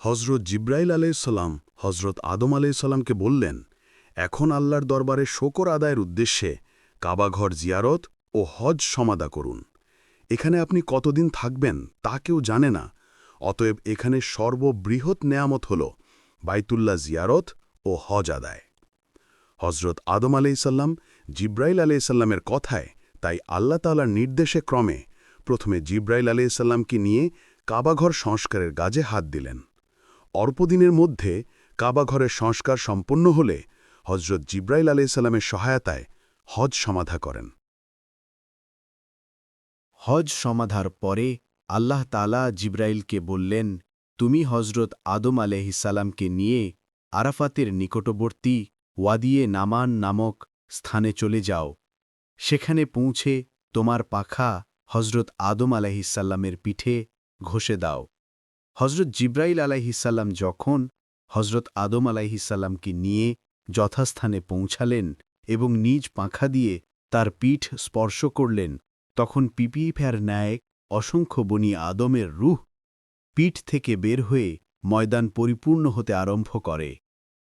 হজরত জিব্রাইল আলাইহিসসালাম হজরত আদম আলাইহিসসালামকে বললেন, এখন আল্লাহর দরবারে শকর আদায়ের উদ্দেশ্যে কাবাঘর জিয়ারত ও হজ সমাদা করুন। এখানে আপনি কতদিন থাকবেন তা কেউ জানে না, অতএব এখানে সর্ববৃহৎ নেয়ামত হল বাইতুল্লাহ জিয়ারত ও হজ আদায়। হজরত আদম আলাইহিসসালাম জিব্রাইল আলাইহিসসালামের কথায় তাই আল্লাহ তাআলার নির্দেশে ক্রমে প্রথমে জিব্রাইল আলাইহিসসালামকে নিয়ে কাবাঘর সংস্কারের কাজে হাত দিলেন। অল্পদিনের মধ্যে কাবাঘরের সংস্কার সম্পন্ন হলে হজরত জিব্রাইল আলাইহিসসালামের সহায়তায় হজ সমাধা করেন। হজ সমাধার পরে আল্লাহ তাআলা জিব্রাইলকে বললেন, তুমি হজরত আদম আলাইহিসসালামকে নিয়ে আরাফাতের নিকটবর্তী ওয়াদিয়ে নামান নামক স্থানে চলে যাও। সেখানে পৌঁছে তোমার পাখা হজরত আদম আলাইহিসসালামের পিঠে ঘষে দাও। হজরত জিব্রাইল আলাইহিসসালাম যখন হজরত আদম আলাইহিসসালামকে নিয়ে যথাস্থানে পৌঁছালেন এবং নিজ পাখা দিয়ে তার পিঠ স্পর্শ করলেন, তখন পিপিফের ন্যায় অসংখ্য বনি আদমের রূহ পিঠ থেকে বের হয়ে ময়দান পরিপূর্ণ হতে আরম্ভ করে।